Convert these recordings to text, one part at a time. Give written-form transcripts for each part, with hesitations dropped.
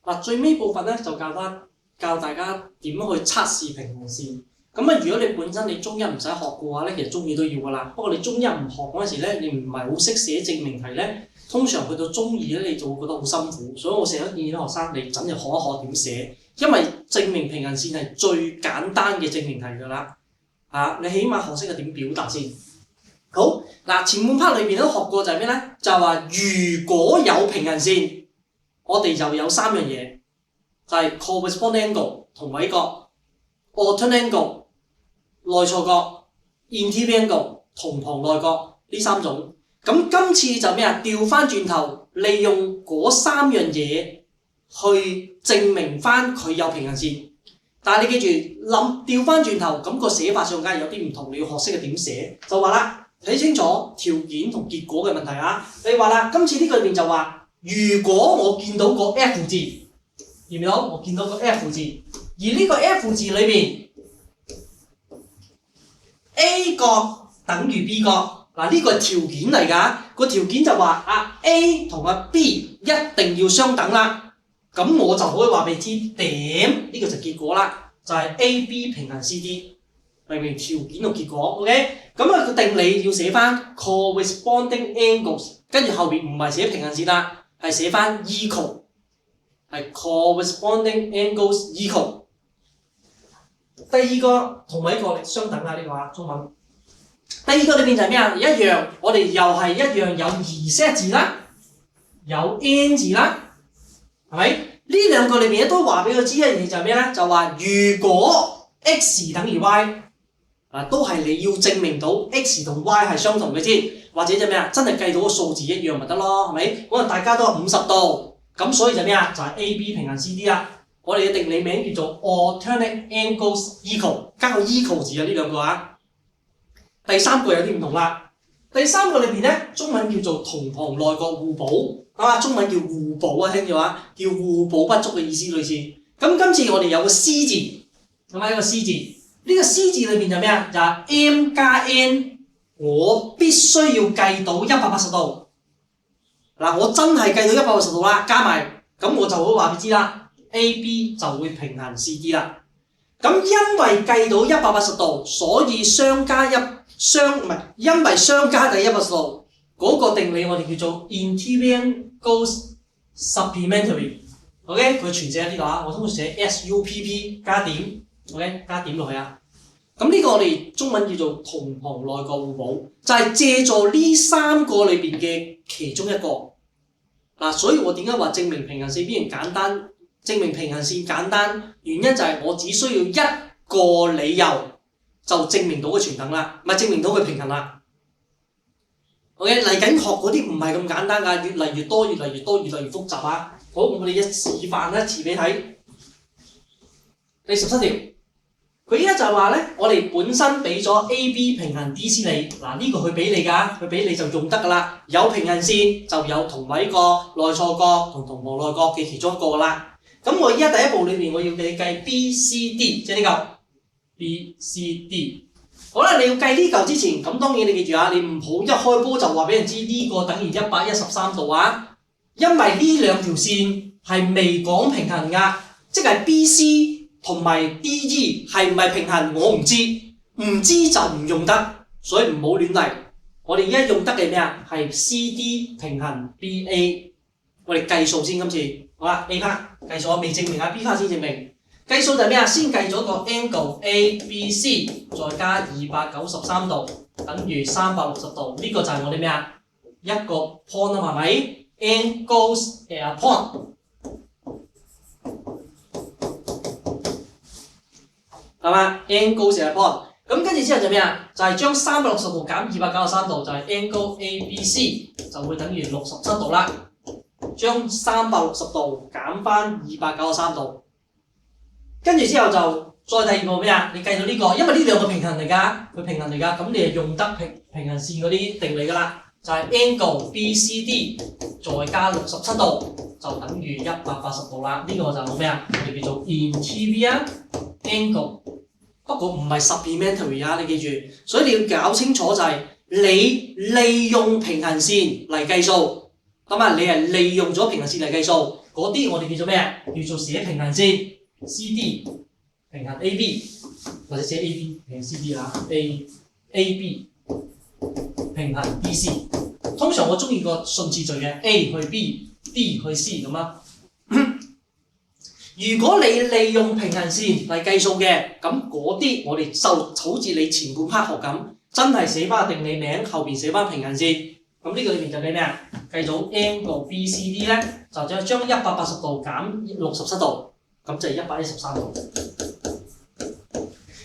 嗱，最尾部分咧就教大家點樣去測試平行線。咁啊，如果你本身你中一唔使學嘅話咧，其實中二都要噶啦。不過你中一唔學嗰陣時咧，你唔係好識寫證明題咧，通常去到中二咧，你就會覺得好辛苦。所以我成日都建議啲學生你真係學一學點寫，因為證明平行線係最簡單嘅證明題㗎啦。你起碼學識係點表達先。好，嗱，前半 part 裏邊都學過就係咩咧？就係話如果有平行線，我哋就有三樣嘢，就係 corresponding angle 同位角、alternate angle 內錯角、interior angle 同旁內角呢三種。咁今次就咩啊？調翻轉頭，利用嗰三樣嘢去證明翻佢有平行線。但係你記住調翻轉頭，咁個寫法上梗係有啲唔同，你要學識嘅點寫。就話啦，睇清楚條件同結果嘅問題啊！你話啦，今次呢個裏面就話，如果我見到個 F 字，見唔見到？我見到個 F 字，而呢個 F 字裏面 A 角等於 B 角，嗱呢個係條件嚟㗎。個條件就話A 同B 一定要相等啦。咁我就可以話俾你知點，呢個就結果啦，就係 A、B 平行 CD， 明唔明？條件同結果 ，OK？ 咁個定理要寫翻 corresponding angles， 跟住後邊唔係寫平行線啦，係寫翻 equal， 係 corresponding angles equal。第二個同埋一個相等啦，呢個中文。第二個裏邊就係咩啊？一樣，我哋又係一樣有 Z 字啦，有 N 字啦。係咪？呢兩個裏面都話俾佢知一樣嘢就係咩咧？就話如果 x 等於 y， 都係你要證明到 x 同 y 係相同嘅先，或者就咩啊？真係計到個數字一樣咪得咯，係咪？可能大家都係50度，咁所以就咩啊？就係 A、B 平行 CD 啦。我哋嘅定理名叫做 alternate angles equal， 加個 equal 字啊，呢兩個啊。第三個有啲唔同啦。第三個裏邊咧，中文叫做同旁內角互補，中文叫互補啊，聽住話，叫互補不足嘅意思類似。咁今次我哋有個 C 字，咁啊一個 C 字，呢個 C 字裏邊就咩啊？就係 M 加 N， 我必須要計到180度。嗱，我真係計到180度啦，加埋，咁我就會話你知啦 ，A、B 就會平行 CD 啦。咁因為計到180度，所以因為相加第180度嗰個定理，我哋叫做 interior angles supplementary。OK， 佢全寫喺呢度啊，我通常寫 SUPP 加點 ，OK 加點落去啊。咁呢個我哋中文叫做同旁內角互補，就係借助呢三個裏邊嘅其中一個。所以我點解話證明平行線邊樣簡單？證明平行線簡單，原因就係我只需要一個理由就證明到佢全等啦，唔係證明到佢平衡啦。OK， 嚟緊學嗰啲唔係咁簡單㗎，越嚟越多，越嚟越多，越嚟越複雜啊！好，我哋示範一次俾你睇。第17條，佢依家就係話咧，我哋本身俾咗 A、B 平行 DC 你，呢個佢俾你㗎，佢俾你就用得㗎啦。有平行線就有同位角、內錯角同同旁內角嘅其中一個㗎啦。咁我依家第一步裏面我要你計 B、C、D， 即係呢嚿 B、C、D。好啦，你要計呢嚿之前，咁當然你記住啊，你唔好一開波就話俾人知呢個等於113度啊，因為呢兩條線係未講平衡㗎，即係 BC 同埋 DE 係唔係平衡我唔知，唔知就唔用得，所以唔好亂嚟。我哋而家用得嘅咩啊？係 CD 平衡 BA， 我哋計數先今次。好啦 ，A part 計數我未證明啊 ，B part 先證明。計數就係咩啊？先計咗個 angle ABC， 再加293度，等於360度。呢個就係我哋咩啊？一個 point 啊，係咪 ？Angles at a point， 係嘛 ？Angles at a point。咁跟住之後就咩啊？就係將360度減293度，就係 angle ABC 就會等於67度啦。將360度減翻293度，跟住之後就再第二步咩啊？你計到呢個，因為呢兩個平衡嚟㗎，佢平衡嚟㗎，咁你就用得平行線嗰啲定理㗎啦，就係 angle BCD 再加67度就等於180度啦。呢個就係咩啊？我哋叫做 interior angle， 不過唔係 supplementary 啊，你記住，所以你要搞清楚就係你利用平行線嚟計數。咁啊，你係利用咗平行線嚟計數，嗰啲我哋叫做咩啊？叫做寫平行線 CD 平行 AB， 或者寫 AB 平行 CD 啊 ，AB 平行 BC。通常我中意個順次序嘅 A 去 B，B 去 C 咁啊。如果你利用平行線嚟計數嘅，咁嗰啲我哋就好似你前半 part 學咁，真係寫翻定理名，後邊寫翻平行線。咁呢個裏面就計咩啊？計到 angle BCD 咧，就將180度減67度，咁就係113度。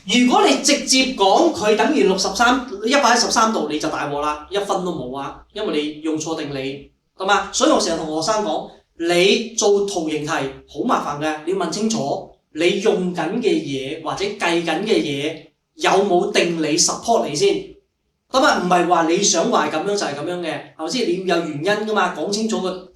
如果你直接講佢等於113度，你就大鑊啦，1分都冇啊，因為你用錯定理，係嘛？所以我成日同學生講，你做圖形題好麻煩嘅，你要問清楚你用緊嘅嘢或者計緊嘅嘢有冇定理 support 你先。咁啊，唔係話你想話咁樣就係咁樣嘅，係咪先？你要有原因噶嘛，講清楚個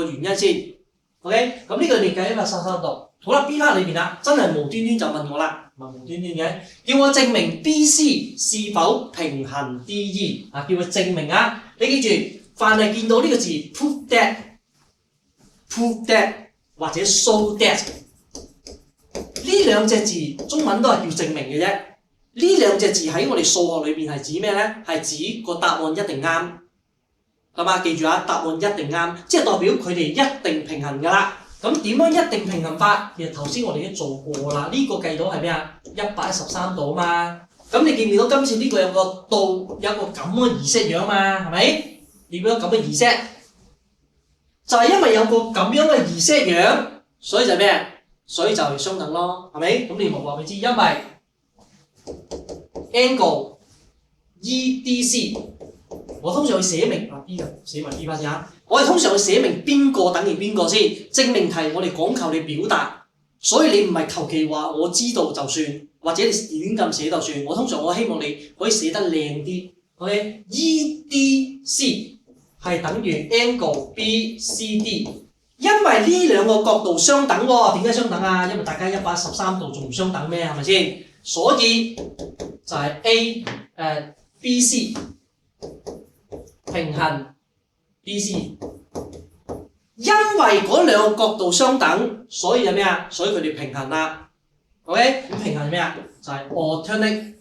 原因先。OK， 咁呢個你計133度。好啦 ，B part 裏邊啦，真係無端端就問我啦，唔係無端端嘅，叫我證明 BC 是否平行 DE 啊，叫佢證明啊。你記住，凡係見到呢個字 prove that 或者 show that 呢兩隻字，中文都係叫證明嘅啫。呢兩隻字喺我哋數學裏邊係指咩咧？係指個答案一定啱，係嘛？記住啊，答案一定啱，即係代表佢哋一定平衡㗎啦。咁點樣一定平衡法？其實頭先我哋已經做過啦，呢個計到係咩啊？113度啊嘛。咁你見唔見到今次呢個有個度，有個咁嘅儀式樣嘛？係咪？你見到咁嘅儀式，就係因為有個咁樣嘅儀式樣，所以就咩？所以就係相等咯，係咪？咁你冇話俾知，因為 angle EDC， 我通常會寫明B 就寫埋 B 翻先嚇。我哋通常會寫明邊個等於邊個先。證明題我哋講求你表達，所以你唔係求其話我知道就算，或者你亂咁寫就算。我希望你可以寫得靚啲。OK， EDC 係等於 angle BCD， 因為呢兩個角度相等喎。點解相等啊？因為大家113度仲唔相等咩？係咪先？所以就係BC 平衡 BC， 因為嗰兩個角度相等，所以就咩啊？所以佢哋平衡啦。OK， 咁平衡係咩啊？就係 alternate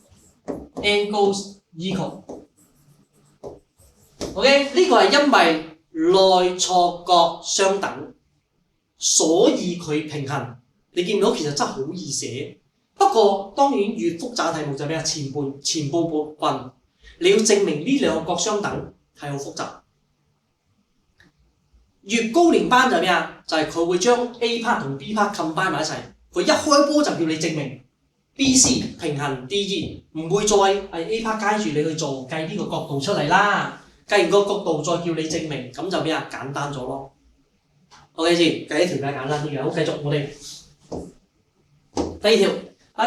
angles equal。OK， 呢個係因為內錯角相等，所以佢平衡。你見唔到其實真係好易寫，不過當然越複雜嘅題目就係咩啊？前部分你要證明呢兩個角相等係好複雜。越高年班就係咩啊？就係佢會將 A part 同 B part combine 埋一齊。佢一開波就叫你證明 BC 平衡 DE， 唔會再係 A part 街住你去做計呢個角度出嚟啦。計完個角度再叫你證明，咁就咩啊？簡單咗咯。OK 先，計一條梗係簡單啲嘅。好，繼續我哋第二條。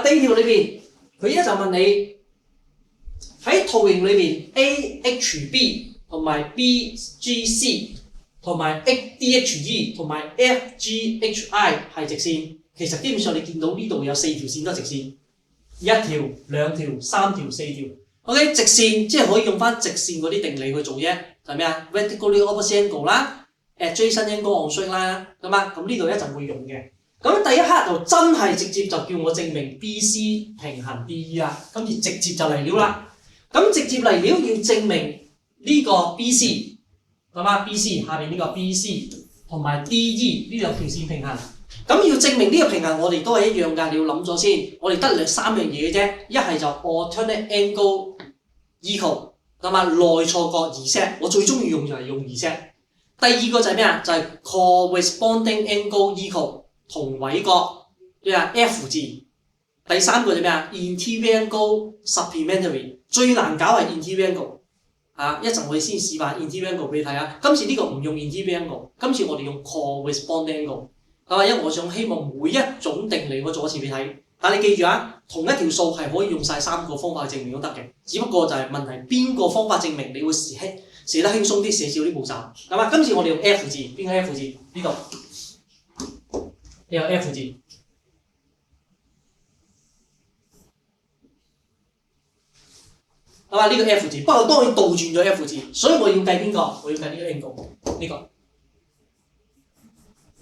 第二條裏邊，佢依家就問你喺圖形裏邊 AHB 同埋 BGC 同埋 ADHE 同埋 FGHI 係直線。其實基本上你見到呢度有4條線都係直線，一條、兩條、3條、4條。OK， 直線即係可以用翻直線嗰啲定理去做啫，就係咩啊 ？Vertically opposite angle 啦 ，adjacent angle on straight 啦，咁啊，咁呢度一陣會用嘅。咁第一刻就真係直接就叫我證明 BC 平衡 DE 啦，今次直接就嚟料啦。咁直接嚟料要證明呢個 BC， 係嘛 ？BC 下邊呢個 BC 同埋 DE 呢兩條線平衡。咁要證明呢個平衡，我哋都係一樣㗎。你要諗咗先，我哋得3樣嘢嘅啫。一係就 alternate angle equal， 係嘛？內錯角儀式，我最中意用就係用儀式。第二個就係咩啊？就係 corresponding angle equal。同位角咩啊 F 字，第三個就咩啊 interior angle supplementary， 最難搞係 interior angle 一陣我哋先示範 interior angle 俾你睇啊。今次呢個唔用 interior angle， 今次我哋用 corresponding angle， 係嘛？因為我想希望每一種定理我做一次俾你睇，但你記住啊，同一條數係可以用晒3個方法去證明都得嘅，只不過就係問題邊個方法證明你會寫得輕鬆啲，寫少啲步驟，係嘛？今次我哋用 F 字，邊個 F 字？呢度。有 F 字，係嘛？呢個 F 字，不過當然倒轉咗 F 字，所以我要計邊個？我要計呢個 angle， 呢個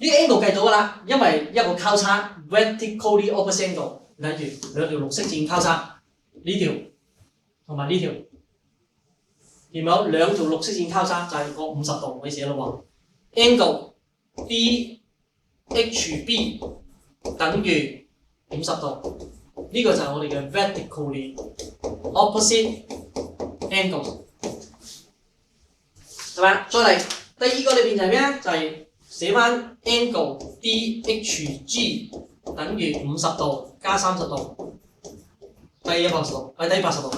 呢個 angle 計到㗎啦，因為一個交叉 vertically opposite angle， 例如兩條綠色線交叉，呢條同埋呢條，見冇？兩條綠色線交叉就係個50度，你寫咯喎。angle DHB 等於50度，呢、個就係我哋嘅 vertically opposite angle， 係咪？再嚟第二個裏邊就係咩咧？就係、寫翻 angle DHG 等於50度加30度，低180度，低80度。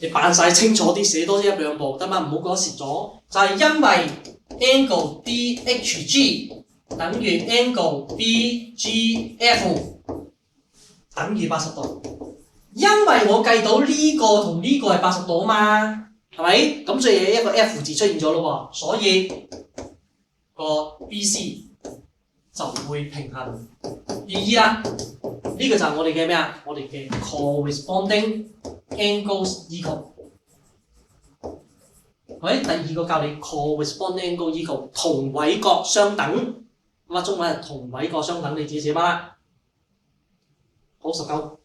你扮晒清楚啲，寫多一兩步得嘛？唔好覺得蝕咗。就係、因為 angle DHG 等於 angle BGF 等於80度，因為我計到呢個同呢個係80度啊嘛，係咪？咁所以一個 F 字出現咗咯喎，所以個 BC 就會平衡 BE 啦。呢、個就係我哋嘅咩啊？我哋嘅 corresponding angles equal。第二個教你 corresponding angle equal 同位角相等，咁啊中文係同位角相等，你自己寫翻啦。好19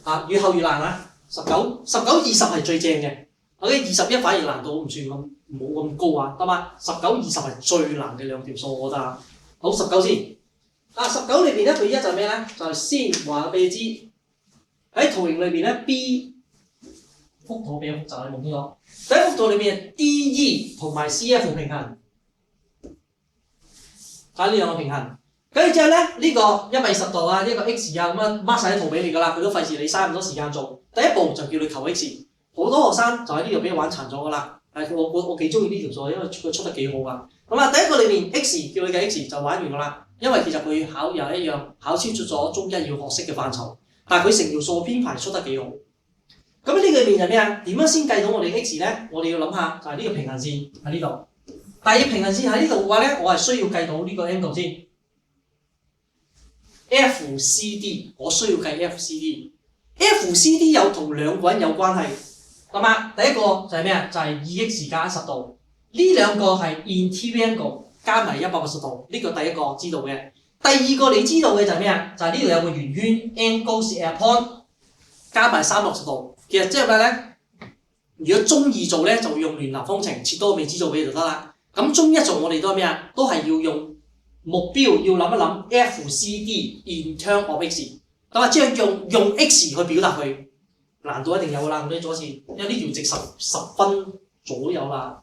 啊，越後越難啊！19、20係最正嘅。21反而難度唔算咁冇咁高啊，得嘛？19、20係最難嘅兩條數，我覺得。好19先。19裏邊咧，佢一就係咩咧？就係、先話俾你知喺圖形裏邊咧 ，B 幅圖比較複雜，你望清楚。第一幅圖裏面 DE 同埋 CF 平衡，睇呢兩個平衡。跟住之後咧，呢、個110度啊，一個 X 啊，咁啊 mark 曬啲圖俾你㗎啦，佢都費事你嘥咁多時間做。第一步就叫你求 X， 好多學生就喺呢度俾你玩殘咗㗎啦。我幾中意呢條數，因為佢出得幾好㗎。咁啊，第一個裏面 X 叫你嘅 X 就玩完㗎啦，因為其實佢考又一樣考超出咗中一要學識嘅範疇，但係佢成條數編排出得幾好。咁呢個裏面就咩啊？點樣先計到我哋 X 咧？我哋要諗下就係呢個平衡線喺呢度，但係平衡線喺呢度嘅話咧，我係需要計到呢個 angle 先。FCD 我需要計 FCD 有同兩個人有關係，係嘛？第一個就係咩啊？就係 2x 加10度，呢兩個係 interior angle 加埋180度，呢、個第一個知道嘅。第二個你知道嘅就係咩啊？就係呢度有個圓圈 angles upon 加埋360度，其實即係咩咧？如果中二做咧，就會用聯立方程切多個未知數俾你就得啦。咁中一做我哋都係咩啊？都係要用。目標要諗一諗 FCD in terms of X， 咁啊，即係用 X 去表達佢，難度一定有啦。咁你做一次，因為呢條值10分左右啦。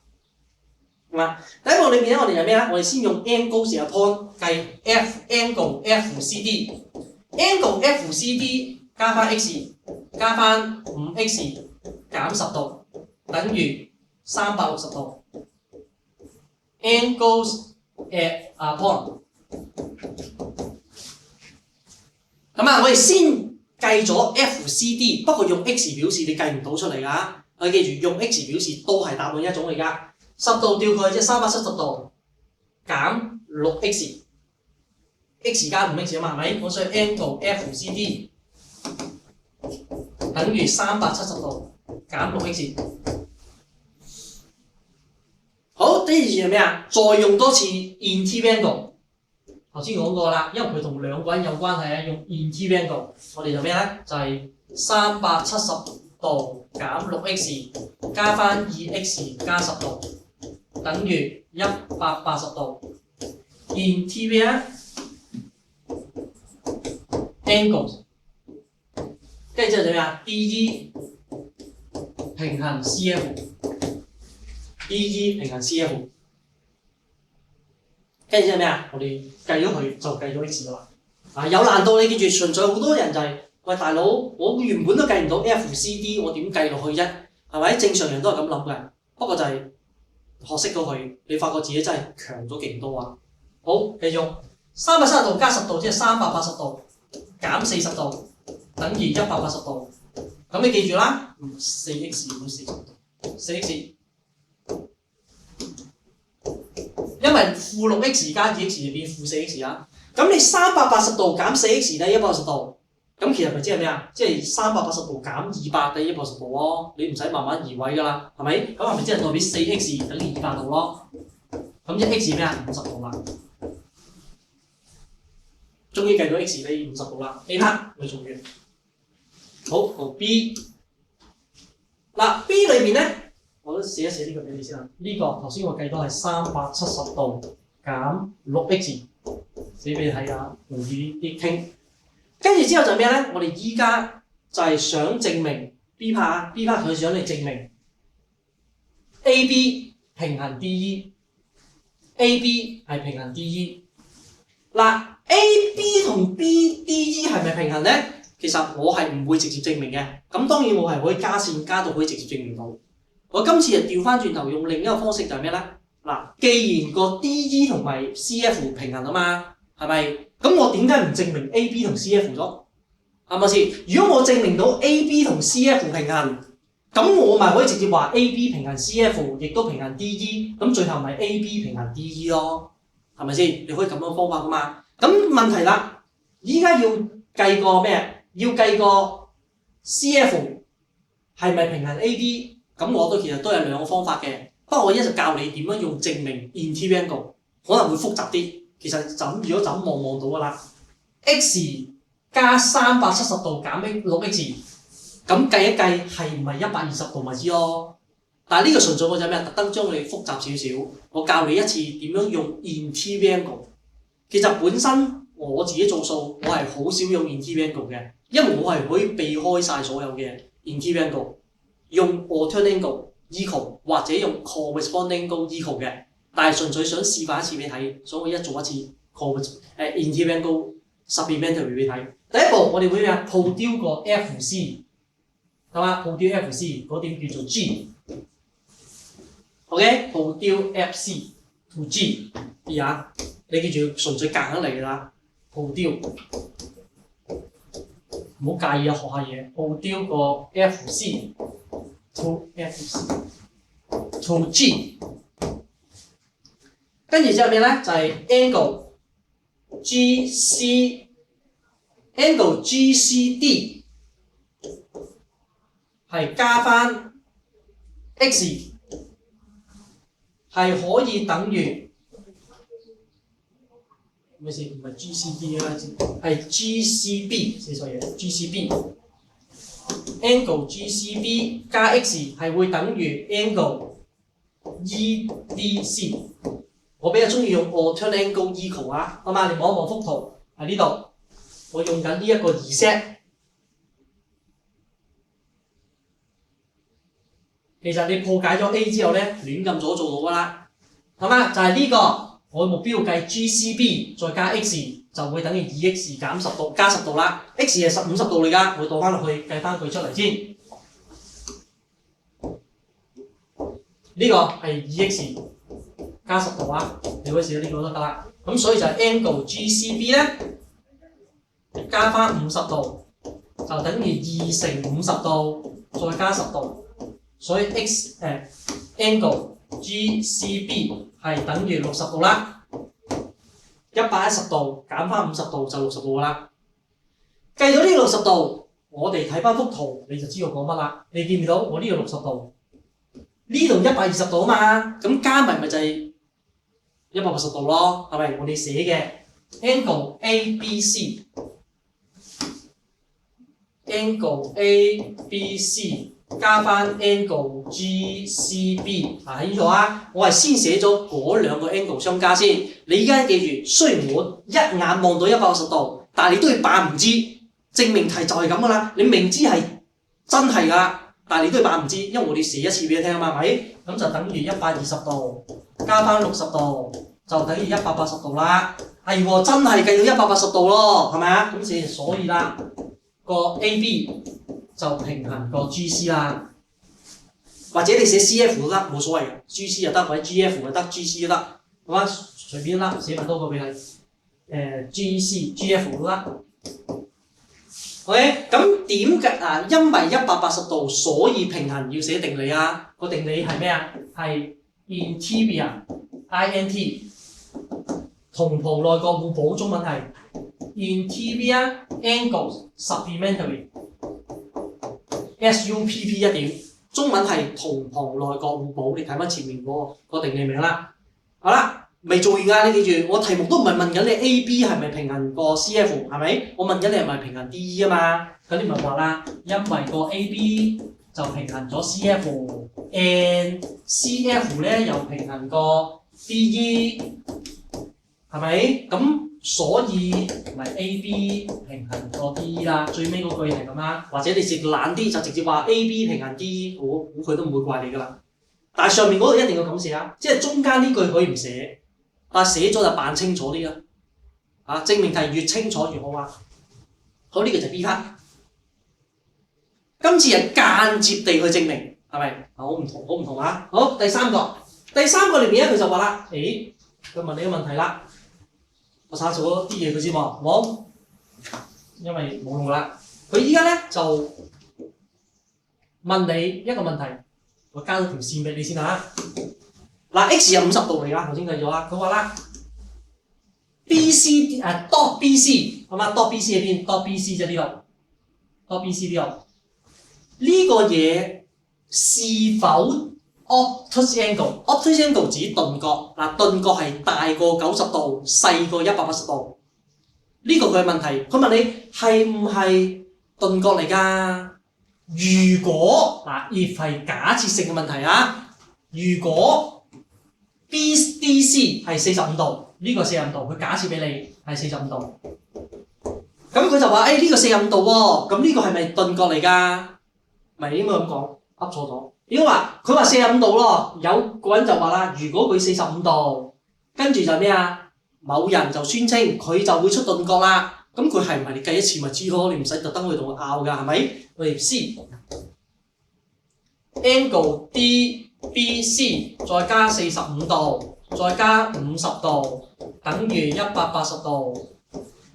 係嘛？第一步裏面咧，我哋有咩咧？我哋先用 angles upon 計 angle FCD，angle FCD 加翻 X 加翻5X 減10度等於360度 angles upon， 咁啊，我哋先計咗 FCD， 不過用 X 表示你計唔到出嚟㗎。我記住用 X 表示都係答案一種嚟㗎。10度掉佢即係370度減 6X，X 加 5X 啊嘛，係咪？我所以 angle FCD 等於370度減 6X。好，第二件係咩啊？再用多次 interior angle， 頭先講過啦，因為佢同兩個人有關係啊，用 interior angle， 我哋就咩咧？就係370度減 6x 加翻 2x 加10度等於180度 interior angle， 跟住之後就咩啊 ？DE 平衡 CF。DE 平衡 CF， 跟住之後咩啊？我哋計咗佢就計咗 X 啦。有難度你記住，純粹好多人就係、喂大佬，我原本都計唔到 FCD， 我點計落去啫？係咪？正常人都係咁諗嘅。不過就係學識到佢，你發覺自己真係強咗勁多啊！好，繼續330度加10度即係380度減40度等於180度。咁你記住啦，4x 唔會40度，4x。因為負 6x 加 2x 就變負 4x 啦，咁你380度減 4x 等於180度，咁其實咪即係咩啊？即係380度減200等於180度咯，你唔使慢慢移位㗎啦，係咪？咁係咪即係代表 4x 等於200度咯？係咁即 x 咩啊？50度啦。終於計到 x 等於50度啦。A part 我哋做完。好，到 B。嗱 B 裏邊咧，我都寫一寫呢個俾你先啦。呢、個頭先我計到係370度減 6x， 寫俾你睇下，容易啲傾。跟住之後就咩咧？我哋依家就係想證明 B part 佢想你證明 AB 平衡 DE。AB 係平衡 DE。嗱 ，AB 同 BDE 係咪平衡咧？其實我係唔會直接證明嘅。咁當然我係可以加線加到可以直接證明到。我今次就調翻轉頭用另一個方式就係咩咧？嗱，既然個 DE 同埋 CF 平衡啊嘛，係咪？咁我點解唔證明 AB 同 CF 咗？啱唔啱先？如果我證明到 AB 同 CF 平衡，咁我咪可以直接話 AB 平衡 CF， 亦都平衡 DE， 咁最後咪 AB 平衡 DE 咯，係咪先？你可以咁樣方法噶嘛？咁問題啦，依家要計個咩？要計個 CF 係咪平衡 AB？ 咁我都其實都有兩個方法嘅。不過我一就教你點樣用證明 interior angle， 可能會複雜啲。其實如果就咁望到㗎啦 ，x 加370度減 6x， 咁計一計係唔係120度咪知咯？但係呢個純粹我就咩？特登將你複雜少少，我教你一次點樣用 interior angle。其實本身我自己做數，我係好少用 interior angle嘅，因為我係可以避開晒所有嘅 interior angle， 用 alternate angle、equal 或者用 corresponding angle equal 嘅。但係純粹想示範一次俾你睇，所以我一做一次 interior angle supplementary 俾你睇。第一步我哋會咩啊？鋪丟個 FC， 係嘛？鋪丟 FC 嗰點叫做 G。OK， 鋪丟 FC to G， 啊，你記住純粹夾硬嚟㗎啦。鋪丟，唔好介意啊，學下嘢。鋪丟個 FC to G， 跟住之後咩咧？就係 angle GCD 係加翻 x 係可以等於咩先？唔係 GCD 啦，係 GCB 寫錯嘢 GCB。angle GCB 加 x 係會等於 angle EDC。我比較中意用 alternate angle equal 啊，好嘛？你望一望幅圖喺呢度，我用緊呢一個儀式。其實你破解咗 A 之後咧，亂咁做到㗎啦，好嘛？就係呢個我目標計 GCB 再加 x 就會等於 2x 減10度加10度啦。x 係50度嚟㗎，我倒翻落去計翻佢出嚟先。呢個係 2x 加10度啊，你可以試下呢個都得啦。咁所以就係 angle GCB 咧，加翻50度就等於2乘50度再加10度，所以 angle GCB 係等於60度啦。110度減翻50度就60度㗎啦。計到呢個60度，我哋睇翻幅圖你就知我講乜啦。你見唔見到我呢個60度？呢度120度啊嘛，咁加埋咪就係180度咯，係咪？我哋寫嘅 angle ABC 加翻 angle GCB， 嗱喺呢度啊，我係先寫咗嗰兩個 angle 相加先。你而家記住，雖然我一眼望到180度，但係你都要扮唔知。證明題就係咁㗎啦，你明知係真係㗎啦。但係你都要扮唔知，因為我哋寫一次俾你聽啊嘛，係咪？咁就等於120度加翻60度，就等於180度啦。係喎，真係計到180度咯，係咪啊？咁所以啦，個 AB 就平衡個 GC 啦。或者你寫 CF 都得，冇所謂嘅 ，GC 又得，或者 GF 又得 ，GC 都得，好嘛？隨便啦，寫埋多個俾你。GC、GF 都得。OK， 咁點解啊？因為180度，所以平衡要寫定理啊。個定理係咩啊？係 interior int 同蒲內角互補，中文係 interior angle supplementary SUPP 一點，中文係同蒲內角互補。你睇翻前面嗰個定理名啦。好啦，未做完㗎，你記住，我題目都唔係問緊你 A、B 係咪平衡過 C、F 係咪？我問緊你係咪平衡 D、E 啊嘛？咁你咪話啦，因為個 A、B 就平衡咗 C、F，and C、F 咧又平衡過 D、E， 係咪？咁所以咪 A、B 平衡過 D、E 啦。最尾嗰句係咁啦，或者你直懶啲就直接話 A、B 平衡 D、E， 我估佢都唔會怪你㗎啦。但係上面嗰度一定要咁寫啊，即係中間呢句可以唔寫，但係寫咗就扮清楚啲啦。啊，證明題越清楚越好啊。好，呢個就係 B part。今次係間接地去證明，係咪？好唔同啊！好，第三個裏面咧，佢就話啦，佢問你個問題啦，我查咗啲嘢佢先喎，好，因為冇用啦。佢依家咧就問你一個問題，我加咗條線俾你先嚇。嗱 ，X 有50度嚟㗎，頭先計咗啦。佢話啦 ，BC dot BC 係嘛 ？dot BC 喺邊 ？dot BC 即係呢度 ，dot BC 呢度。呢個嘢是否 obtuse angle？obtuse angle 指鈍角，嗱鈍角係大過90度，細過180度。呢個佢嘅問題，佢問你係唔係鈍角嚟㗎？如果嗱 if 係假設性嘅問題啊，如果 BDC 係45度，呢個45度，佢假設俾你係45度，咁佢就話呢個45度喎，咁呢個係咪鈍角嚟㗎？咪應該咁講，噏錯咗。應該話佢話45度咯，有個人就話啦，如果佢45度，跟住就咩啊？某人就宣稱佢就會出鈍角啦。咁佢係唔係你計一次咪知咯？你唔使特登去同佢拗㗎，係咪？我哋先 angle DBC 再加45度，再加50度，等於180度。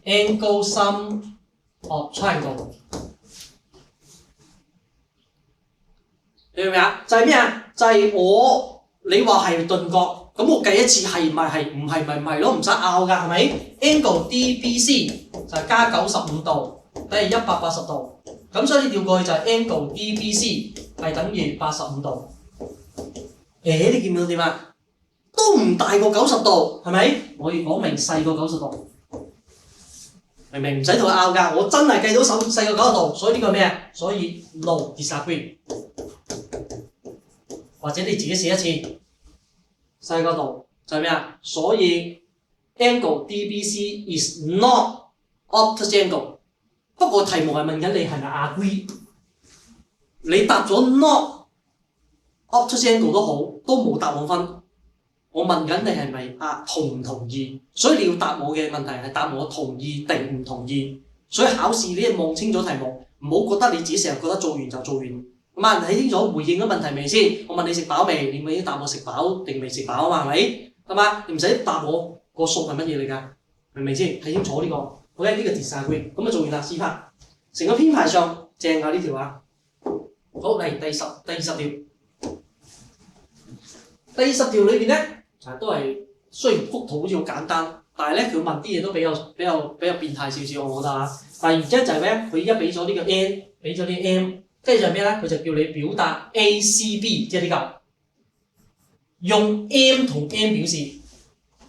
angle sum of triangle。你明唔明啊？就係咩啊？就係你話係鈍角，咁我計一次係咪係？唔係咪唔係咯？唔使拗㗎，係咪 ？angle DBC 就係加95度，等於180度。咁所以調過去就係 angle DBC 係等於85度。你見唔見到點啊？都唔大過90度，係咪？我講明細過90度，明唔明？唔使同佢拗㗎，我真係計到細過90度，所以呢個係咩啊？所以 no disagree。或者你自己寫一次細個度就係咩啊？所以 angle DBC is not obtuse angle。不過題目係問緊你係咪 agree？ 你答咗 not obtuse angle 都好，都冇答我分。我問緊你係咪同唔同意？所以你要答我嘅問題係答我同意定唔同意。所以考試你要望清楚題目，唔好覺得你自己成日覺得做完就做完。咁啊，睇清楚回應咗問題未先？我問你食飽未？你咪已經答我食飽定未食飽啊嘛？係咪？係嘛？你唔使答我個數係乜嘢嚟㗎？明唔明先？睇清楚呢個。OK，呢個 disagree。咁啊做完啦，C part。成個編排上正啊呢條啊。好，嚟第20條。第20條裏邊咧，都係雖然幅圖好似好簡單，但係咧佢問啲嘢都比較變態少少，我覺得啊。但係而家就係咩？佢而家俾咗呢個 n， 俾咗啲 m。跟住就係咩咧？佢就叫你表達 A、C、B， 即係呢個用 M 同 M 表示。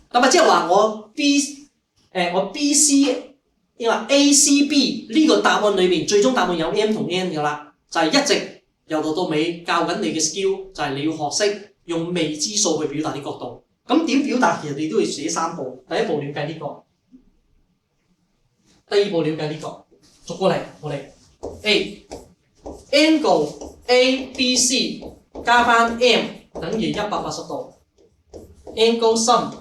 咁啊，即係話我 B、C， 因為 A、C、B 呢個答案裏面最終答案有 M 同 N 㗎啦，就係一直由頭到尾教緊你嘅 skill， 就係你要學識用未知數去表達啲角度。咁點表達？其實你都要寫3步。第一步了解呢個，第二步了解呢個，逐個嚟，我哋 A。angle ABC 加翻 M 等於180度。angle sum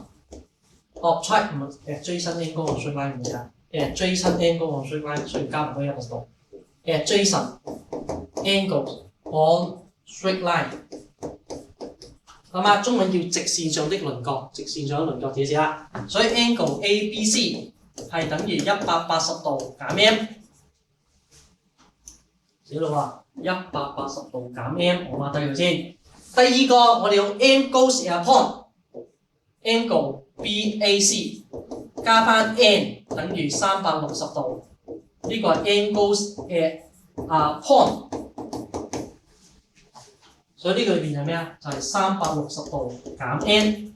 of triangle 追親 angle on straight line 唔係啊？追親 angle on straight line 雖然加唔到180度。追神 angle on straight line。咁啊，中文叫直線上的輪廓，直線上的輪廓自己寫啦。所以 angle ABC 係等於180度減 M。寫到話180度減 M， 我 mark 低佢先。第二個我哋用 angles upon angle BAC 加翻 n 等於360度，呢個係 angles upon。所以呢個裏邊係咩啊？就係360度減 n。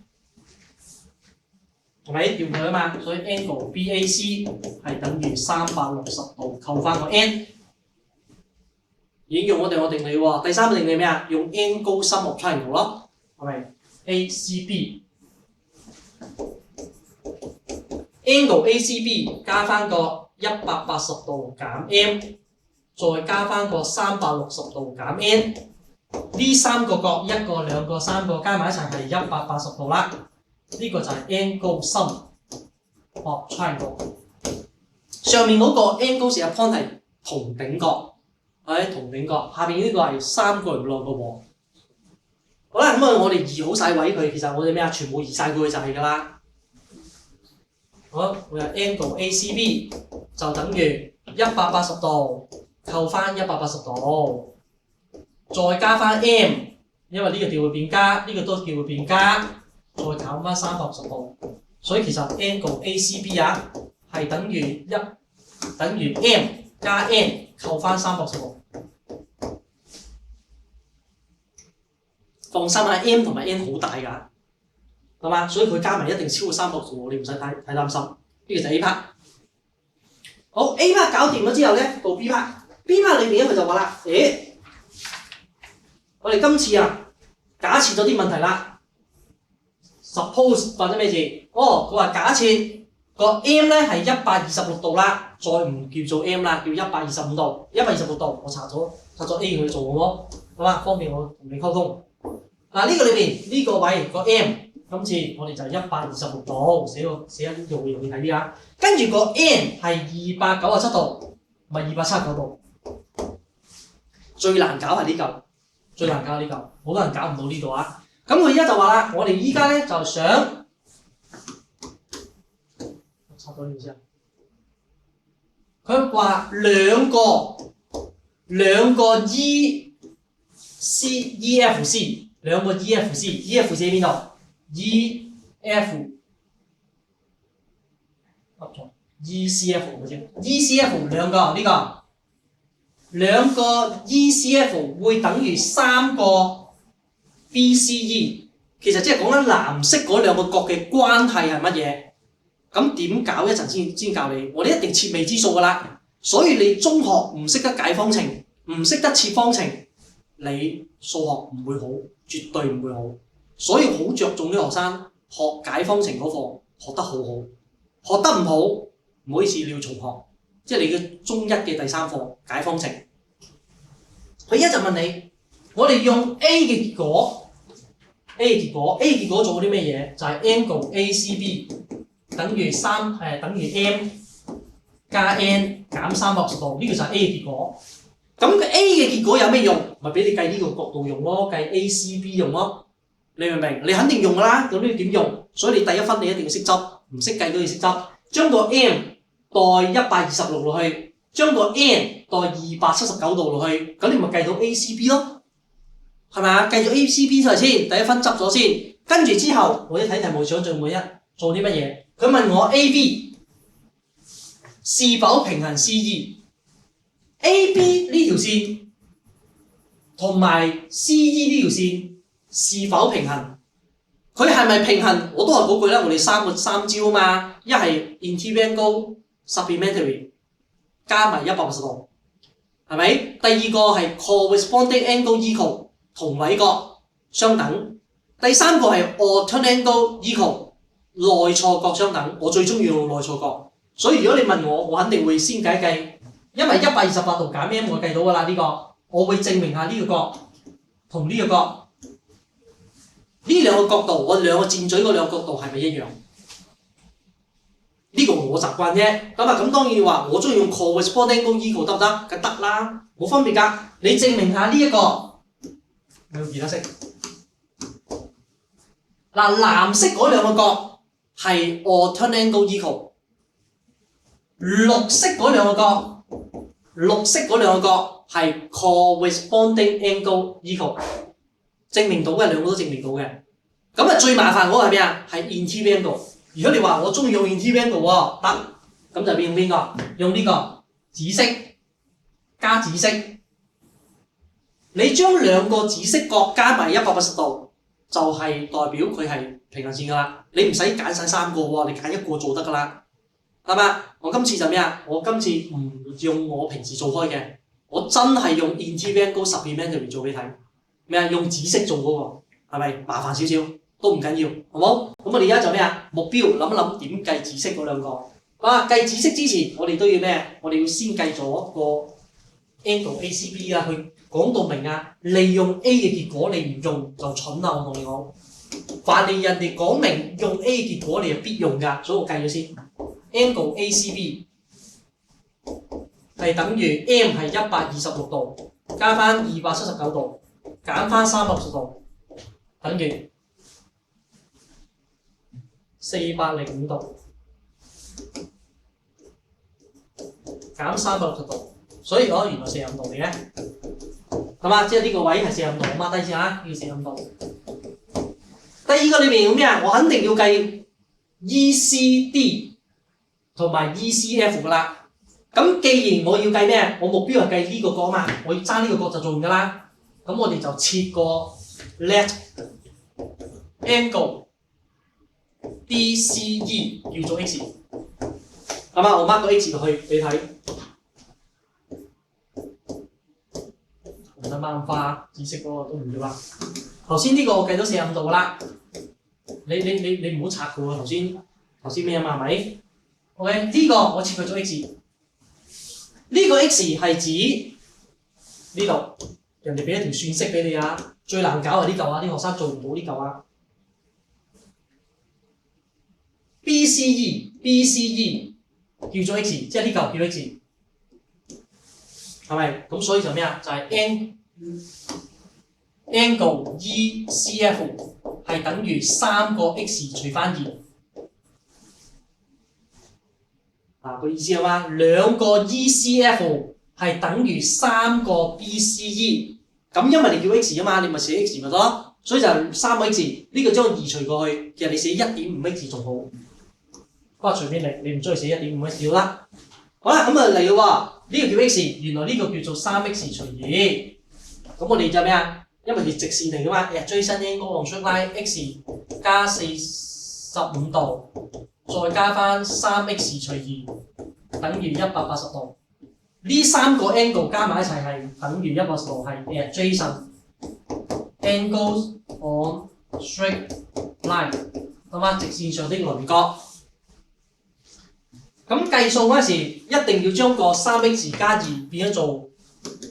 係咪調佢啊嘛？所以 angle BAC 係等於360度扣翻個 n。已經用我哋個定理喎。第三個定理咩啊？用 angle sum of triangle 咯，係咪 ？ACB angle ACB 加翻個180度減 m， 再加翻個360度減 n。呢三個角1個、2個、3個加埋一齊係180度啦。呢個就係 angle sum of triangle。上面嗰個 angle 成日 point 係同頂角，係同頂角。下邊呢個係3個6個喎。好啦，咁啊，我哋移好晒位佢，其實我哋咩啊？全部移晒過去就係㗎啦。好，我哋 angle ACB 就等於180度扣翻180度，再加翻 m， 因為呢個調會變加，呢個都調會變加，再減翻360度，所以其實 angle ACB 啊係等於m 加 n 扣翻360度。放心啊 ，m 同埋 n 好大㗎。係嘛？所以佢加埋一定超過360度，你唔使太擔心。呢個就係 A part。好 ，A part 搞掂咗之後咧，到 B part。B part 裏邊咧，佢就話啦：，我哋今次啊，假設咗啲問題啦。Suppose 發生咩事？佢話假設個 M 咧係126度啦，再唔叫做 M 啦，叫125度。126度，我查咗 A 佢做好冇？好嘛，方便我同你溝通。嗱，呢個裏邊呢個位個 M。今次我哋就126度，寫容易睇啲啊。跟住個 n 係297度，唔係279度。最難搞係呢嚿，最難搞呢嚿，好多人搞唔到呢度啊。咁佢而家就話啦，我哋依家咧就想插咗呢先啊。佢話兩個 EFC 兩個 EFC 喺邊度？ECF 好似 ECF 兩個兩個 ECF 會等於3個 BCE， 其實即係講緊藍色嗰兩個角嘅關係係乜嘢？咁點搞一陣先教你，我哋一定設未知數㗎啦。所以你中學唔識得解方程，唔識得設方程，你數學唔會好，絕對唔會好。所以好着重啲學生學解方程嗰課學得好好，學得唔好唔好意思，你要重學，即係你嘅中一嘅第3課解方程。佢一就問你，我哋用 A 嘅結果 ，A 結果做啲咩嘢？就係 angle ACB 等於m 加 n 減360度，呢個就係 A 嘅結果。咁個 A 嘅結果有咩用？咪俾你計呢個角度用咯，計 ACB 用咯。你明唔明？你肯定用㗎啦，咁你點用？所以你第一分你一定要識執，唔識計都要識執。將個 m 代126落去，將個 n 代279度落去，咁你咪計到 ACB 咯，係咪啊？計咗 ACB 出嚟先，第一分執咗先，跟住之後我一睇題目想做每一做啲乜嘢？佢問我 AB 是否平行 CE？AB 呢條線同埋 CE 呢條線是否平衡？佢係咪平衡？我都係嗰句啦，我哋三招啊嘛，一係 interior angle supplementary 加埋180度，係咪？第二個係 corresponding angle equal 同位角相等。第三個係 alternate angle equal 內錯角相等。我最中意用內錯角，所以如果你問我，我肯定會先計，因為128度減 m 我計到㗎啦呢個，我會證明下呢個角同呢個角。呢兩個角度，我兩個箭嘴嗰兩個角度係咪一樣？呢個我習慣啫。咁當然話我中意用 corresponding angle equal 得唔得？梗得啦，冇分別㗎。你證明下呢一個，你用其他色。嗱，藍色嗰兩個角係 alternate angle equal， 綠色嗰兩個角係 corresponding angle equal。證明到嘅兩個都證明到嘅，咁啊最麻煩嗰個係咩啊？係 interior angle。如果你話我中意用 interior angle 喎，得，咁就變用邊個？用呢個紫色加紫色。你將兩個紫色角加埋180度，就係代表佢係平行線㗎啦。你唔使揀晒3個喎，你揀一個做得㗎啦，係嘛？我今次就咩啊？我今次唔用我平時做開嘅，我真係用 Interangle Supplementary 做俾你睇。咩啊？用紫色做嗰個，係咪麻煩少少都唔緊要，好冇？咁我哋而家就咩啊？目標諗一諗點計紫色嗰兩個。計紫色之前，我哋都要咩？我哋要先計咗個 angle ACB 啊，佢講到明啊，利用 A 嘅結果你唔用就蠢啦！我同你講，凡係人哋講明用 A 結果你係必用㗎，所以我計咗先。angle ACB 係等於 M 係126度，加翻279度，減翻360度，等於405度，減360度，所以原來45度嚟嘅，係嘛？即係呢個位係45度，我 mark 低先嚇，呢個45度。第二個裏面用咩啊？我肯定要計 ECD 同埋 ECF 㗎啦。咁既然我要計咩？我目標係計呢個角嘛，我要爭呢個角就做用㗎啦。咁我哋就設個 let angle DCE 叫做 X， 係嘛？我 mark 個 X 落去俾你睇。紅得漫花，紫色嗰個都唔要啦。頭先呢個我計到45度啦。你唔好拆佢喎。頭先咩啊嘛？係咪 ？OK 呢個我設佢做 X。呢個 X 係指呢度，人哋俾一條算式俾你啊。最難搞係呢嚿啊，啲學生做唔到呢嚿啊。BCE 叫做 X， 即係呢嚿叫 X， 係咪？咁所以就咩啊？就係 angle ECF 係等於3個 X 除翻2。個意思係嘛？2個 ECF 係等於3個 BCE。咁因為你叫 X 啊嘛，你咪寫 X 咪得咯。所以就3個 X， 呢個將佢移除過去，其實你寫 1.5X 仲好。不過隨便你唔中意寫 1.5X 都得。好啦，咁啊嚟咯喎，呢個叫 X， 原來呢個叫做 3X 除2。咁我哋就咩啊？因為佢直線嚟噶嘛，adjacent angle on straight line X 加45度，再加翻 3X 除2，等於180度。呢3個 angle 加埋一齊係等於180度，係 adjacent angles on straight line， 咁啊，直線上的輪廓。咁計數嗰時一定要將個 3x 加2變咗做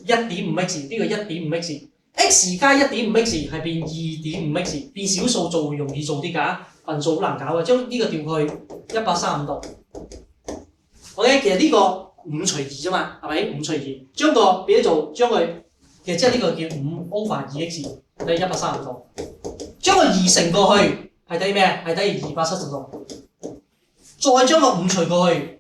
1.5x， 呢個 1.5x，x 加 1.5x 係變 2.5x， 變小數做容易做啲㗎，份數好難搞嘅，將呢個調去135度。OK， 其實呢個5除2啫嘛，係咪？5除2，將個變咗做將佢，其實即係呢個叫5/2x， 等於135度。將個2乘過去係等於咩？係等於270度。再將個5除過去，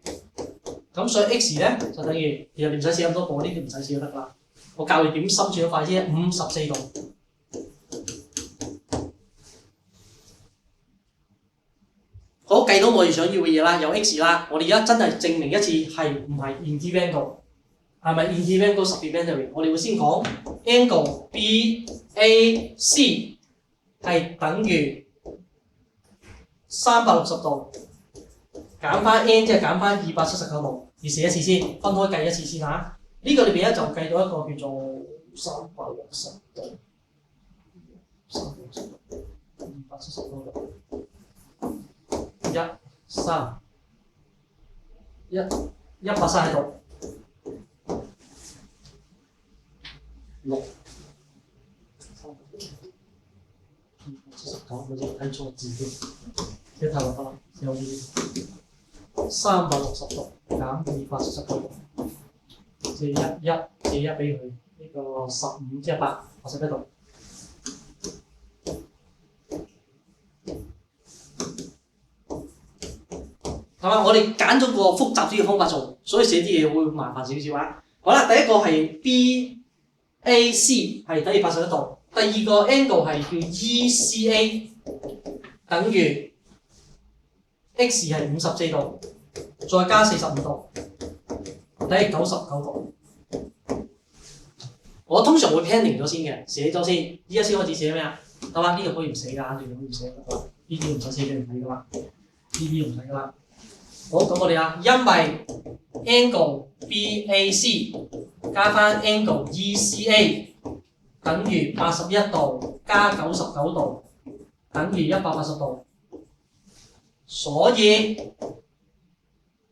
咁所以 x 咧就等於，其實你唔使寫咁多步，呢啲唔使寫就得啦。我教你點心算得快啲，54度。好，計到我哋想要嘅嘢啦，有 x 啦。我哋而家真係證明一次係唔係 Interangle， 係咪 Interangle Supplementary？ 我哋會先講 angle BAC 係等於360度。減翻 n 即係減翻279度，要寫一次先，分開計一次先嚇。呢個裏邊咧就計到一個叫做360度，270度，130度，6，270度，我就睇錯字添，一睇就得啦，有啲。360度減279度，借1俾佢，呢個15即係81度。係嘛？我哋揀咗個複雜啲嘅方法做，所以寫啲嘢會麻煩少少啊。好啦，第一個係 BAC 係等於81度，第二個 angle 係叫 ECA 等於 x 係54度，再加45度，等於99度。我通常會 planning 咗先嘅，寫咗先。依家先開始寫咩啊？得嘛？呢個可以唔寫㗎，呢個可以唔寫㗎，呢啲唔使寫俾人睇㗎啦，呢啲唔使㗎啦。好，咁我哋啊，因為 angle BAC 加翻 angle ECA 等於81度加99度等於180度，所以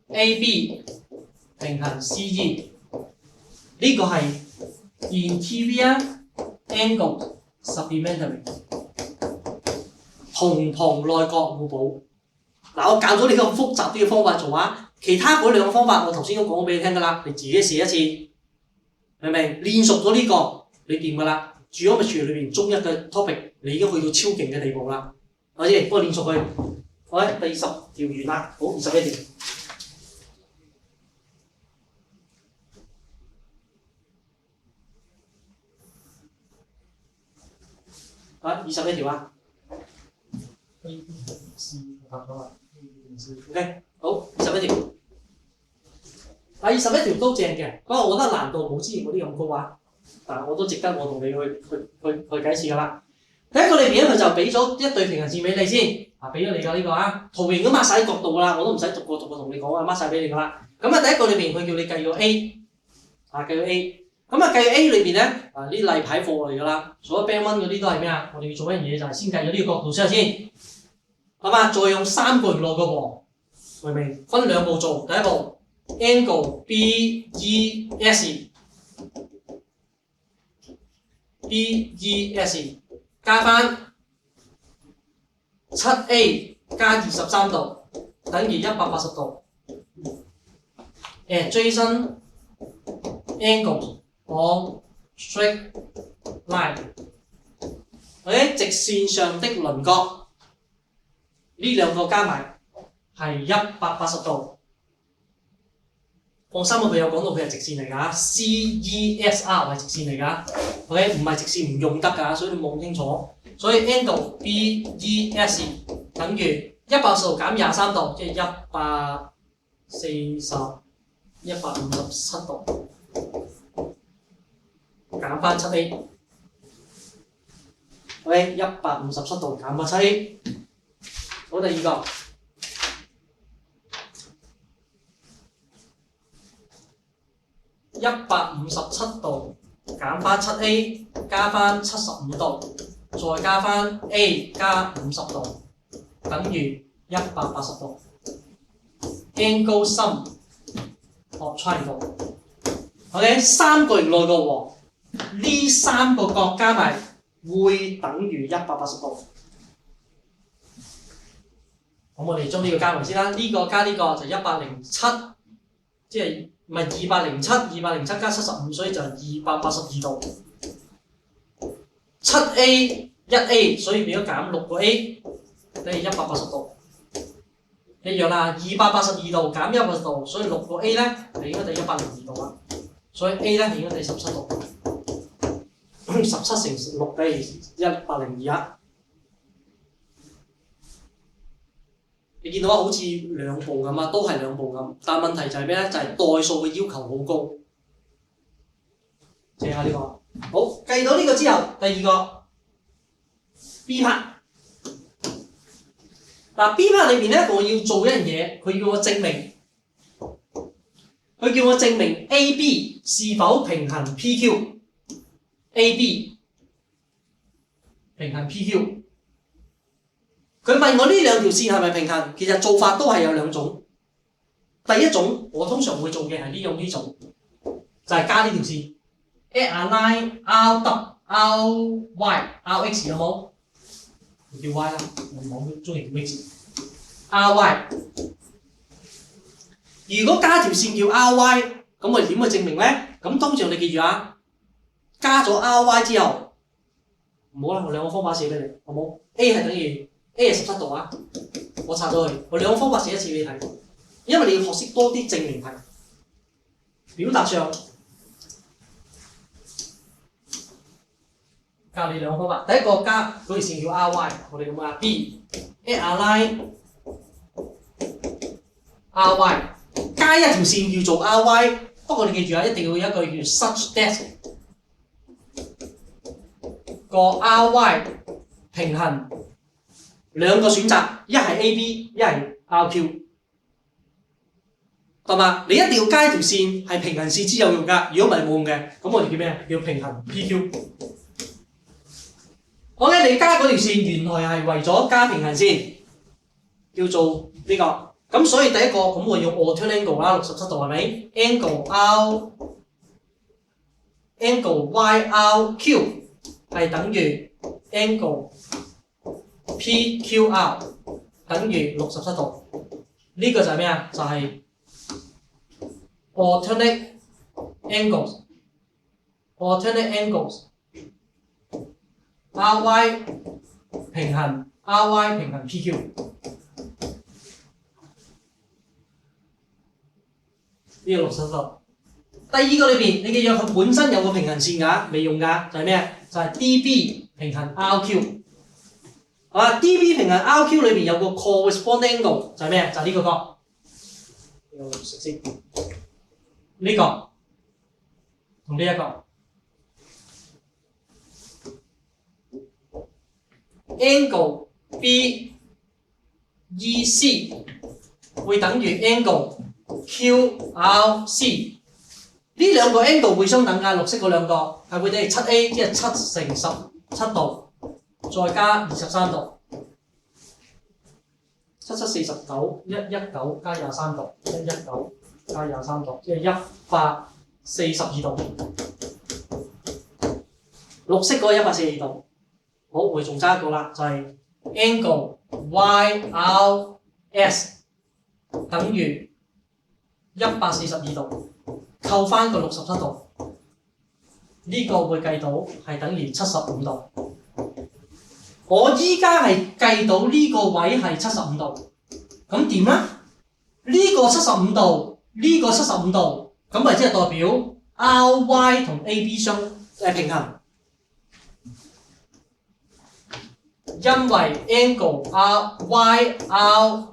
AB 平衡 CE 呢個係 interior angle supplementary 同內角互補。嗱，我教咗你個複雜啲嘅方法做啊，其他嗰兩個方法我頭先都講俾你聽㗎啦，你自己試一次，明唔明？練熟咗呢個，你掂㗎啦。Geometry 裏邊中一嘅 topic， 你已經去到超勁嘅地步啦。係咪先？幫我練熟佢。好，第20條完啦，好，21條。21條啊。OK， 好，21條。第21條都正嘅，不過我覺得難度冇之前嗰啲咁高啊。但係我都值得我同你去解釋㗎啦。第一個裏邊咧，佢就俾咗一對平行線俾你先，俾咗你㗎呢個啊，圖形都 mark 曬角度㗎啦，我都唔使逐個同你講啊 ，mark 曬俾你㗎啦。咁啊，第一個裏邊佢叫你計個 A， 計個 A。咁啊，計個 A 裏邊咧，呢例牌課嚟㗎啦，所有 band one 嗰啲都係咩啊？我哋要做一樣嘢就係先計咗呢個角度先，係嘛？再用三角形內角和，明唔明？分兩步做，第一步 angle BES 加翻 7A 加23度等於180度。adjacent angle on straight line， 直線上的輪廓，呢兩個加埋係180度。放心啊，佢有講到佢係直線嚟㗎，CESR 係直線嚟㗎，OK 唔係直線唔用得㗎，所以你望清楚。所以 angle BES 等於180度減23度，即係157度，減翻 7A。OK 157度減翻 7A。好，第二個。157度減翻 7A 加翻75度，再加翻 A 加50度，等於180度。Angle sum of triangle。OK， 三角形內角和，呢三個角加埋會等於180度。咁我哋將呢個加埋先啦，呢個加呢個就107，即係。唔係207加75，所以就係282度。7A 1A， 所以變咗減6個 A， 等於180度。一樣啦，282度減180度，所以6個 A 咧係應該等於102度啦。所以 A 咧係應該等於17度。17乘6等於102啊。你見到好似兩步咁啊，都係兩步咁，但問題就係咩咧？就係代數嘅要求好高。借下呢個，好計到呢個之後，第二個 B part。嗱 B part 裏邊咧，我要做一樣嘢，佢叫我證明 AB 是否平衡 PQ。AB 平衡 PQ。佢問我呢兩條線係咪平衡？其實做法都係有兩種。第一種我通常會做嘅係呢種，就係加呢條線 add a line RY，RX 有冇？叫 Y 啦，我唔好中意叫 X。RY 如果加條線叫 RY， 咁我哋點去證明咧？咁通常你記住啊，加咗 RY 之後，唔好啦，我兩個方法寫俾你，好冇 ？A 係等於。A 係17度啊！我拆咗佢，我兩個方法寫一次俾你睇，因為你要學識多啲證明題。表達上教你兩個方法，第一個加嗰條線叫 RY， 我哋咁啊 B add a line RY 加一條線叫做 RY， 不過你記住啊，一定要有一個叫 such that 個 RY 平衡兩個選擇，一係 AB， 一係 RQ。係嘛？你一定要加一條線係平衡線先有用㗎，如果唔係冇用嘅。咁我哋叫咩啊？叫平衡 PQ。好嘅，你加嗰條線原來係為咗加平衡線，叫做呢個。咁所以第一個咁我要 alternate angle 啦，67度係咪 ？angle YRQ 係等於 angle PQR 等於67度。呢個就係咩啊？就係alternate angles RY 平衡 RY 平衡 PQ。呢個67度。第二個裏邊，你記住佢本身有個平衡線㗎，未用㗎，就係咩？就係 DB 平衡 RQ。啊 ，DB 平衡 RQ 裏邊有個 corresponding angle 就係咩？就係呢個角。呢個識先。呢個同呢一個 angle BEC 會等於 angle QRC。呢兩個 angle 會相等㗎，綠色嗰兩個係會等於 7A， 即係7乘17度，再加23度，7749 119加23度，119加23度，即係142度。綠色嗰個142度。好，我哋仲差一個啦，就係 angle YRS 等於142度，扣翻個67度，呢個會計到係等於75度。我依家係計到呢個位係75度，咁點咧？呢個75度，呢個75度，咁咪即係代表 RY 同 AB 平衡。因為 angle YRS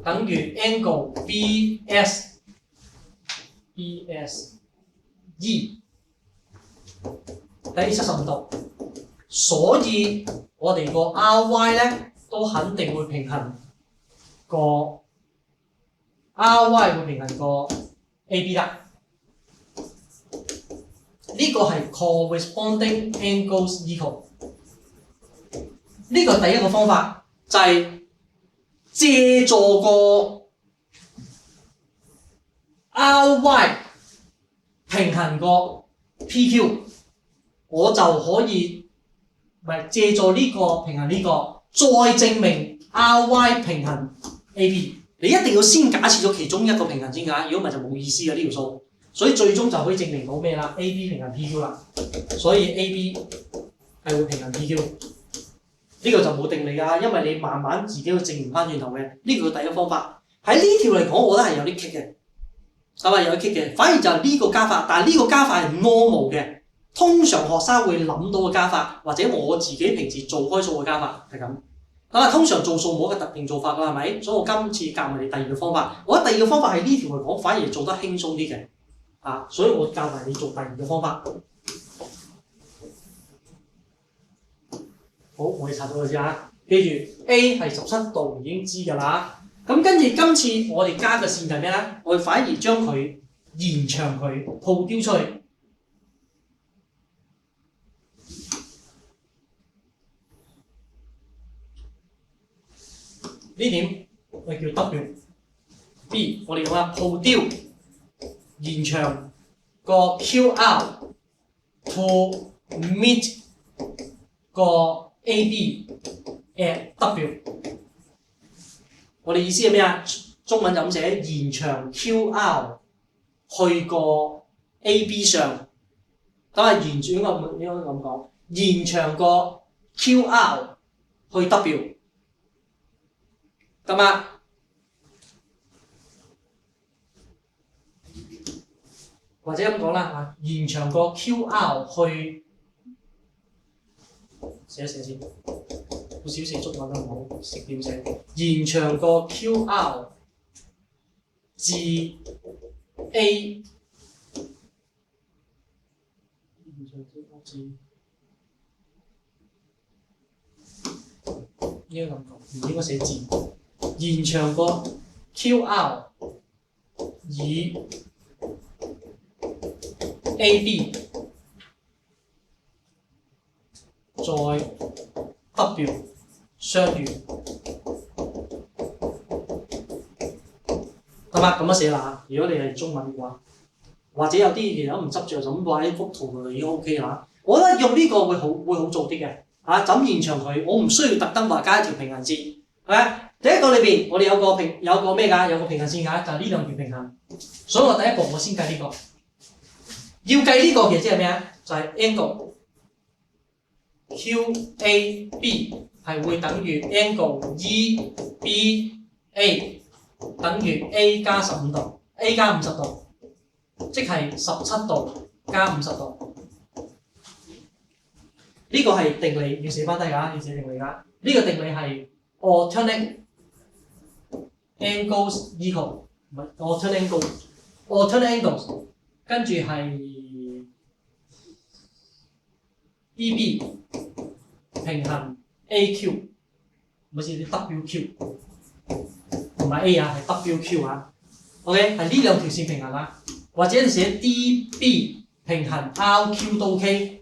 等於 angle BSE 等於75度，所以我哋個 RY 咧都肯定會平衡個 RY 會平衡個 AB 啦。呢個係 corresponding angles equal。呢個第一個方法就係借助個 RY 平衡個 PQ， 我就可以借助呢個平衡呢個，再證明 RY 平衡 AB。你一定要先假設咗其中一個平衡先㗎，如果唔係就冇意思嘅呢條數。所以最終就可以證明到咩啦 ？AB 平衡 PQ 啦，所以 AB 係會平衡 PQ。呢個就冇定理㗎，因為你慢慢自己去證明翻轉頭嘅。呢個第一個方法喺呢條嚟講，我覺得係有啲棘嘅，係咪有啲棘嘅？反而就係呢個加法，但係呢個加法係 normal 嘅，通常學生會諗到嘅加法，或者我自己平時做開數嘅加法係咁。通常做數冇一個特定做法㗎，係咪？所以我今次教埋你第二個方法。我覺得第二個方法喺呢條嚟講，反而做得輕鬆啲嘅。所以我教埋你做第二個方法。好，我哋查到佢先啊！記住 A 係17度已經知㗎啦。咁跟住今次我哋加嘅線係咩咧？我哋反而將佢延長佢，鋪雕出去。呢點我哋叫 W。B 我哋用啊鋪雕延長個 QR to meet 個 AB at W。我哋意思係咩啊？中文就咁寫，延長 QR 去個 AB 上，等係延轉個應該咁講，延長個 QR 去 W， 得嘛？或者咁講啦，延長個 QR 去寫先，好少寫中文都唔好識點寫。延長個 QR 至 A， 延長 QR 至應該咁講，唔應該寫字。延長個 QR 以 AB 在 W 相遇，得嘛？咁樣寫啦。如果你係中文嘅話，或者有啲其實都唔執着，就咁畫喺幅圖度已經 OK 啦。我覺得用呢個會好做啲嘅嚇，就咁延長佢，我唔需要特登話加一條平行線，係咪？第一個裏邊我哋有個咩㗎？有個平行線㗎，就係呢兩條平行。所以我第一個我先計呢個，要計呢個其實即係咩啊？就係 angle QAB 係會等於 angle EBA 等於 A 加15度 ，A 加50度，即係17度加50度。呢個係定理，要寫翻低㗎，要寫定理㗎。呢個定理係 alternate angles equal 唔係 alternate angles， 跟住係 EB 平衡 AQ， 唔好似啲 WQ， 唔係 A 啊，係 WQ 啊。OK， 係呢兩條線平衡啊，或者你寫 DB 平衡 RQ 都 OK。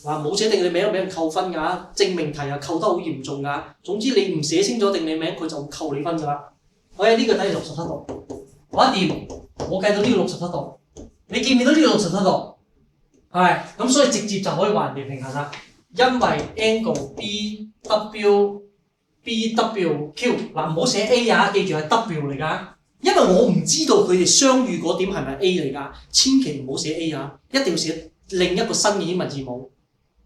嗱，冇寫定理名，俾人扣分㗎，證明題又扣得好嚴重㗎。總之你唔寫清楚定理名，佢就會扣你分㗎啦。OK，呢個等於67度，我一掂，我計到呢個67度，你見唔見到呢個67度？係，咁所以直接就可以話人哋平衡啦。因為 angle BWQ 嗱，唔好寫 A 啊，記住係 W 嚟㗎。因為我唔知道佢哋相遇嗰點係咪 A 嚟㗎，千祈唔好寫 A 啊，一定要寫另一個新嘅英文字母。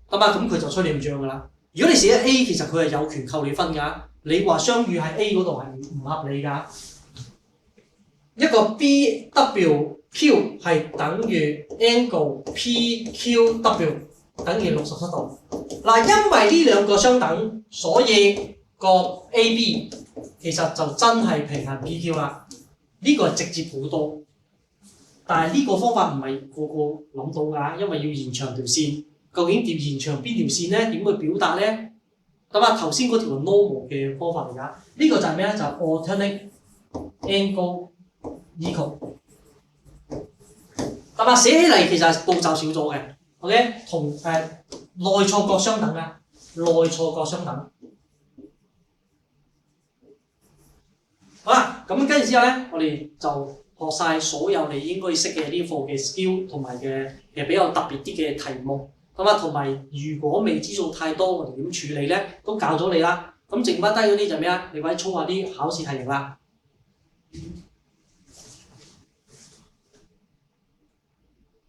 咁啊，咁佢就吹你唔脹㗎啦。如果你寫 A， 其實佢係有權扣你分㗎。你話相遇喺 A 嗰度係唔合理㗎。一個 BWQ 係等於 angle PQW 等於67度。嗱，因為呢兩個相等，所以個 AB 其實就真係平衡 PQ 啦。呢個係直接好多，但係呢個方法唔係個個諗到㗎，因為要延長條線。究竟點延長邊條線咧？點去表達咧？咁啊，頭先嗰條係 normal 嘅方法嚟㗎。呢個就係咩咧？就係 alternate angle equal。咁啊，寫起嚟其實係步驟少咗嘅。OK， 同內錯角相等㗎，內錯角相等。好啦，咁跟住之後咧，我哋就學晒所有你應該識嘅呢課嘅 skill 同埋嘅比較特別啲嘅題目。咁啊，同埋如果未知數太多，我哋點處理咧？都教咗你啦。咁剩翻低嗰啲就咩啊？你快啲操下啲考試題型啦。